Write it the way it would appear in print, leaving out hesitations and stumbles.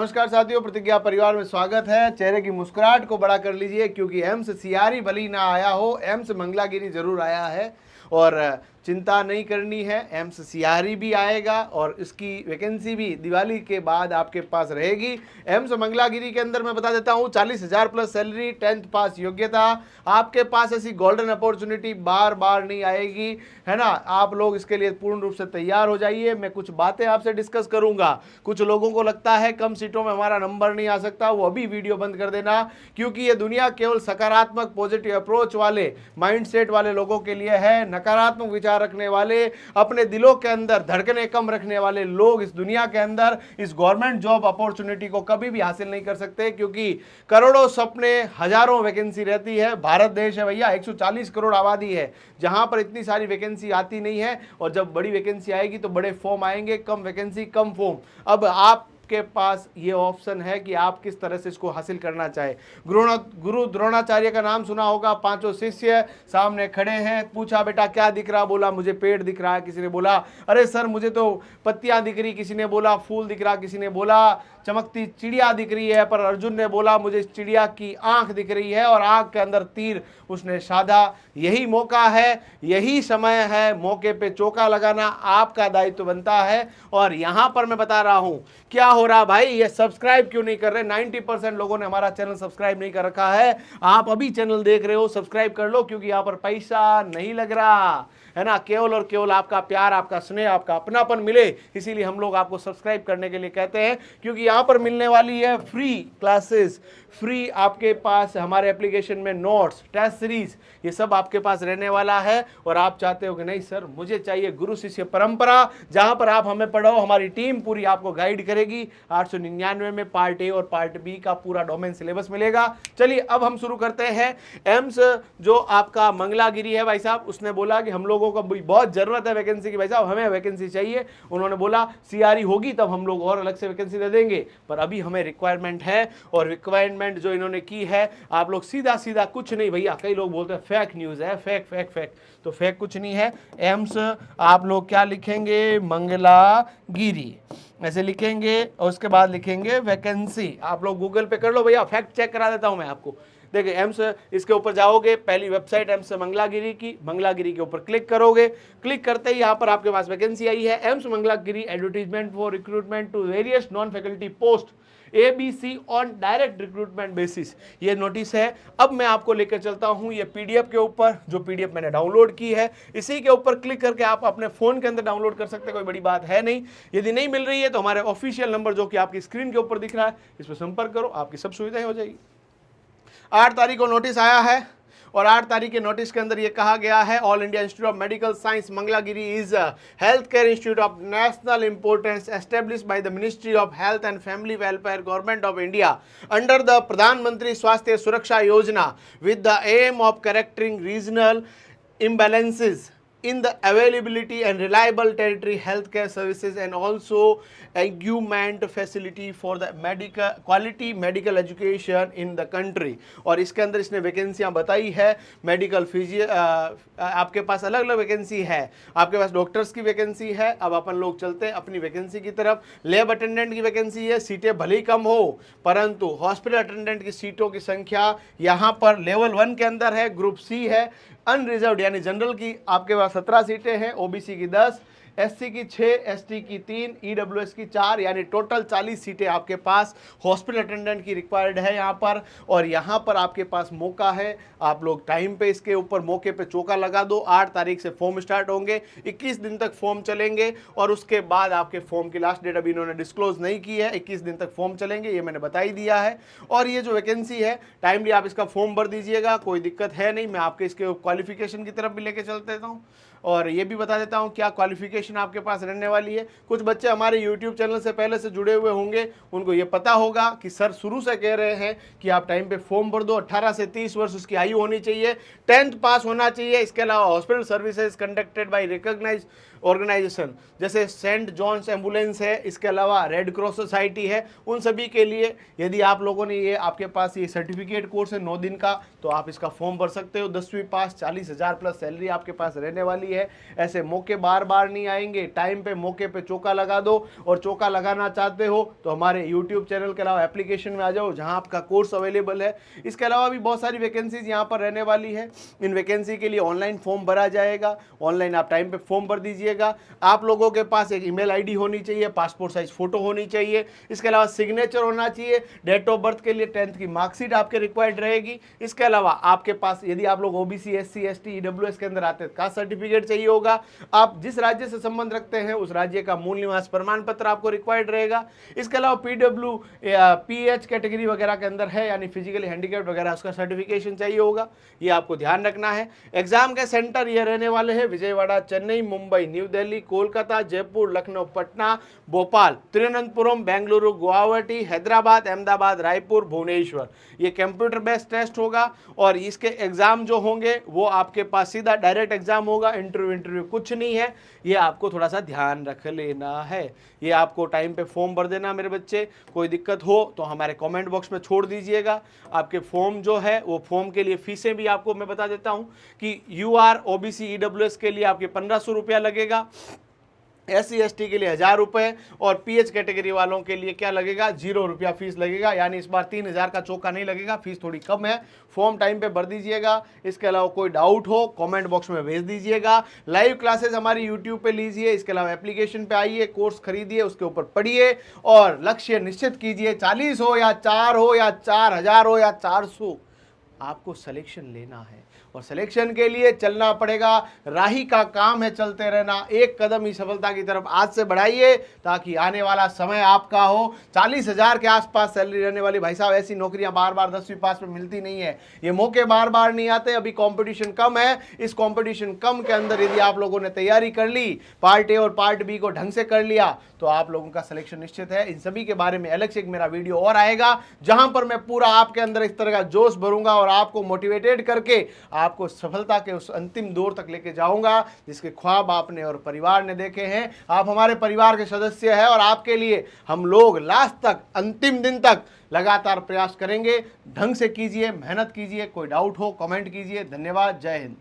नमस्कार साथियों, प्रतिज्ञा परिवार में स्वागत है। चेहरे की मुस्कुराहट को बड़ा कर लीजिए क्योंकि एम्स सियारी भली ना आया हो, एम्स मंगलागिरी जरूर आया है। और चिंता नहीं करनी है, एम्स सियारी भी आएगा और इसकी वैकेंसी भी दिवाली के बाद आपके पास रहेगी। एम्स मंगलागिरी के अंदर मैं बता देता हूँ 40,000 प्लस सैलरी, 10th पास योग्यता। आपके पास ऐसी गोल्डन अपॉर्चुनिटी बार बार नहीं आएगी, है ना। आप लोग इसके लिए पूर्ण रूप से तैयार हो जाइए। मैं कुछ बातें आपसे डिस्कस करूंगा। कुछ लोगों को लगता है कम सीटों में हमारा नंबर नहीं आ सकता, वो अभी वीडियो बंद कर देना, क्योंकि ये दुनिया केवल सकारात्मक पॉजिटिव अप्रोच वाले माइंडसेट वाले लोगों के लिए है। नकारात्मक विचार रखने वाले, अपने दिलों के अंदर धड़कने कम रखने वाले लोग इस दुनिया के अंदर इस गवर्नमेंट जॉब अपॉर्चुनिटी को कभी भी हासिल नहीं कर सकते, क्योंकि करोड़ों सपने, हजारों वैकेंसी रहती है। भारत देश है भैया, 140 करोड़ आबादी है, जहां पर इतनी सारी वैकेंसी आती नहीं है। और जब बड़ी वैकेंसी आएगी तो बड़े फॉर्म आएंगे, कम वैकेंसी कम फॉर्म। अब आप के पास ये ऑप्शन है कि आप किस तरह से इसको हासिल करना चाहे। गुरु द्रोणाचार्य का नाम सुना होगा। पांचों शिष्य सामने खड़े हैं, पूछा बेटा क्या दिख रहा, बोला मुझे पेड़ दिख रहा है। किसी ने बोला अरे सर मुझे तो पत्तियां दिख रही, किसी ने बोला फूल दिख रहा, किसी ने बोला चमकती चिड़िया दिख रही है। पर अर्जुन ने बोला मुझे चिड़िया की आंख दिख रही है, और आंख के अंदर तीर उसने साधा। यही मौका है, यही समय है, मौके पे चौका लगाना आपका दायित्व बनता है। और यहां पर मैं बता रहा हूं क्या हो रहा भाई, ये सब्सक्राइब क्यों नहीं कर रहे। 90% लोगों ने हमारा चैनल सब्सक्राइब नहीं कर रखा है। आप अभी चैनल देख रहे हो, सब्सक्राइब कर लो, क्योंकि यहां पर पैसा नहीं लग रहा है ना। केवल और केवल आपका प्यार, आपका स्नेह, आपका अपनापन मिले, इसीलिए हम लोग आपको सब्सक्राइब करने के लिए कहते हैं। क्योंकि यहां पर मिलने वाली है फ्री क्लासेस, फ्री आपके पास हमारे एप्लीकेशन में नोट्स, टेस्ट सीरीज, ये सब आपके पास रहने वाला है। और आप चाहते हो कि नहीं सर मुझे चाहिए गुरु शिष्य परंपरा, जहां पर आप हमें पढ़ाओ, हमारी टीम पूरी आपको गाइड करेगी। 899 में पार्ट ए और पार्ट बी का पूरा डोमेन सिलेबस मिलेगा। चलिए अब हम शुरू करते हैं। एम्स जो आपका मंगलागिरी है भाई साहब, उसने बोला कि हम लोगों को बहुत जरूरत है वैकेंसी की, भाई साहब हमें वैकेंसी चाहिए। उन्होंने बोला सीआरई होगी तब हम लोग और अलग से वैकेंसी दे देंगे, पर अभी हमें रिक्वायरमेंट है। और रिक्वायरमेंट जो इन्होंने की है, आप लोग सीधा सीधा कुछ नहीं भैया, कई लोग बोलते हैं फेक न्यूज है, फेक फेक फेक, तो फेक कुछ नहीं है। एम्स आप लोग क्या लिखेंगे, मंगलागिरी ऐसे लिखेंगे, और उसके बाद लिखेंगे वैकेंसी। आप लोग गूगल पे कर लो भैया, फैक्ट चेक करा देता हूं मैं आपको। देखिए एम्स, इसके ऊपर जाओगे, पहली वेबसाइट एम्स मंगलागिरी की, मंगलागिरी के ऊपर क्लिक करोगे। क्लिक करते ही यहाँ पर आपके पास वैकेंसी आई है, AIIMS Mangalagiri advertisement for recruitment to various non faculty post ABC on direct recruitment basis, ये नोटिस है। अब मैं आपको लेकर चलता हूं ये PDF के ऊपर, जो PDF मैंने डाउनलोड की है। इसी के ऊपर क्लिक करके आप अपने फोन के अंदर डाउनलोड कर सकते हैं, कोई बड़ी बात है नहीं। यदि नहीं मिल रही है तो हमारे ऑफिशियल नंबर जो कि आपकी स्क्रीन के ऊपर दिख रहा है, इस पर संपर्क करो, आपकी सब सुविधाएं हो जाएगी। 8 तारीख को नोटिस आया है, और 8 तारीख के नोटिस के अंदर यह कहा गया है, All India Institute of Medical Science Mangalagiri is health care institute of national importance established by the Ministry of Health and Family Welfare Government of India under the Pradhan Mantri Swasthya Suraksha Yojana with the aim of correcting regional imbalances in the availability and reliable tertiary healthcare services, and also augment facility for the quality medical education in the country। और इसके अंदर इसने वैकेंसियां बताई है। Medical आपके पास अलग अलग vacancy है, आपके पास डॉक्टर्स की वैकेंसी है। अब अपन लोग चलते हैं अपनी वैकेंसी की तरफ। लैब अटेंडेंट की वैकेंसी है, सीटें भले ही कम हो, परंतु हॉस्पिटल अटेंडेंट की सीटों की संख्या यहाँ पर लेवल 1 के अंदर है, ग्रुप सी है। अनरिजर्व्ड यानी जनरल की आपके पास 17 सीटें हैं, ओबीसी की 10, एससी की 6, एसटी की 3, ईडब्ल्यूएस की 4, यानी टोटल 40 सीटें आपके पास हॉस्पिटल अटेंडेंट की रिक्वायर्ड है यहाँ पर। और यहाँ पर आपके पास मौका है, आप लोग टाइम पे इसके ऊपर मौके पे चौका लगा दो। 8 तारीख से फॉर्म स्टार्ट होंगे, 21 दिन तक फॉर्म चलेंगे, और उसके बाद आपके फॉर्म की लास्ट डेट अभी इन्होंने डिस्क्लोज नहीं की है। 21 दिन तक फॉर्म चलेंगे, ये मैंने बता ही दिया है। और ये जो वैकेंसी है, टाइमली आप इसका फॉर्म भर दीजिएगा, कोई दिक्कत है नहीं। मैं आपके इसके क्वालिफिकेशन की तरफ भी लेके चल देता हूँ, और ये भी बता देता हूँ क्या क्वालिफिकेशन आपके पास रहने वाली है। कुछ बच्चे हमारे यूट्यूब चैनल से पहले से जुड़े हुए होंगे, उनको ये पता होगा कि सर शुरू से कह रहे हैं कि आप टाइम पे फॉर्म भर दो। 18 से 30 वर्ष उसकी आयु होनी चाहिए, 10th पास होना चाहिए। इसके अलावा hospital services conducted by recognised organisation जैसे सेंट जॉन्स एम्बुलेंस है, इसके अलावा रेड क्रॉस सोसाइटी है, उन सभी के लिए यदि आप लोगों ने ये आपके पास ये सर्टिफिकेट कोर्स है 9 दिन का, तो आप इसका फॉर्म भर सकते हो। 10वीं पास, 40,000 प्लस सैलरी आपके पास रहने वाली है। ऐसे मौके बार बार नहीं आएंगे, टाइम पे मौके पे चौका लगा दो। और चौका लगाना चाहते हो तो हमारे यूट्यूब चैनल के अलावा एप्लीकेशन में आ जाओ जहां आपका कोर्स अवेलेबल है। इसके अलावा भी बहुत सारी वैकेंसीज यहाँ पर रहने वाली है। इन वैकेंसी के लिए ऑनलाइन फॉर्म भरा जाएगा, ऑनलाइन आप टाइम पे फॉर्म भर दीजिएगा। आप लोगों के पास एक ईमेल आईडी होनी चाहिए, पासपोर्ट साइज फोटो होनी चाहिए, इसके अलावा सिग्नेचर होना चाहिए, डेट ऑफ बर्थ के लिए 10th की मार्कशीट आपके रिक्वायर्ड रहेगी। इसके अलावा आपके पास यदि आप लोग ओबीसी, एससी, एसटी, ईडब्ल्यूएस के अंदर आते हैं, कास्ट सर्टिफिकेट चाहिए होगा। आप जिस राज्य से संबंध रखते हैं उस राज्य का मूल निवास प्रमाण पत्र आपको रिक्वायर्ड रहेगा। इसके अलावा पीडब्ल्यू पीएच कैटेगरी वगैरह के अंदर है, यानी फिजिकली हैंडीकैप्ड वगैरह, उसका सर्टिफिकेशन चाहिए होगा, ये आपको ध्यान रखना है। एग्जाम के सेंटर ये रहने वाले हैं विजयवाड़ा, चेन्नई, मुंबई, न्यू दिल्ली, कोलकाता, जयपुर, लखनऊ, पटना, भोपाल, तिरुवनंतपुरम, बेंगलुरु, गुवाहाटी, हैदराबाद, अहमदाबाद, रायपुर, भुवनेश्वर। ये कंप्यूटर बेस्ड टेस्ट होगा और इसके एग्जाम जो होंगे वो आपके पास सीधा डायरेक्ट एग्जाम होगा, इंटरव्यू कुछ नहीं है। ये आपको थोड़ा सा ध्यान रख लेना है। ये आपको टाइम पे फॉर्म भर देना मेरे बच्चे। कोई दिक्कत हो तो हमारे कमेंट बॉक्स में छोड़ दीजिएगा। आपके फॉर्म जो है वो फॉर्म के लिए फीसें भी आपको मैं बता देता हूँ कि यूआर, ओबीसी, ईडब्ल्यूएस के लिए आपके 1500 रुपया लगेगा, एससी एसटी के लिए 1000 रुपये और पीएच कैटेगरी वालों के लिए क्या लगेगा, 0 रुपया फीस लगेगा। यानी इस बार 3000 का चौका नहीं लगेगा, फीस थोड़ी कम है। फॉर्म टाइम पे भर दीजिएगा। इसके अलावा कोई डाउट हो कमेंट बॉक्स में भेज दीजिएगा। लाइव क्लासेस हमारी यूट्यूब पे लीजिए, इसके अलावा एप्लीकेशन पे आइए, कोर्स खरीदिए, उसके ऊपर पढ़िए और लक्ष्य निश्चित कीजिए। 40 हो या 4 हो या 4000 हो या 400, आपको सिलेक्शन लेना है और सिलेक्शन के लिए चलना पड़ेगा। राही का काम है चलते रहना। एक कदम ही सफलता की तरफ आज से बढ़ाइए ताकि आने वाला समय आपका हो। 40,000 के आसपास सैलरी रहने वाली, भाई साहब ऐसी नौकरियां बार बार 10वीं पास में मिलती नहीं है। ये मौके बार बार नहीं आते। अभी कंपटीशन कम है। इस कंपटीशन कम के अंदर यदि आप लोगों ने तैयारी कर ली, पार्ट ए और पार्ट बी को ढंग से कर लिया, तो आप लोगों का सिलेक्शन निश्चित है। इन सभी के बारे में अलग से एक मेरा वीडियो और आएगा जहां पर मैं पूरा आपके अंदर इस तरह का जोश भरूंगा और आपको मोटिवेटेड करके आपको सफलता के उस अंतिम दौर तक लेके जाऊंगा जिसके ख्वाब आपने और परिवार ने देखे हैं। आप हमारे परिवार के सदस्य हैं और आपके लिए हम लोग लास्ट तक, अंतिम दिन तक लगातार प्रयास करेंगे। ढंग से कीजिए, मेहनत कीजिए। कोई डाउट हो कमेंट कीजिए। धन्यवाद। जय हिंद।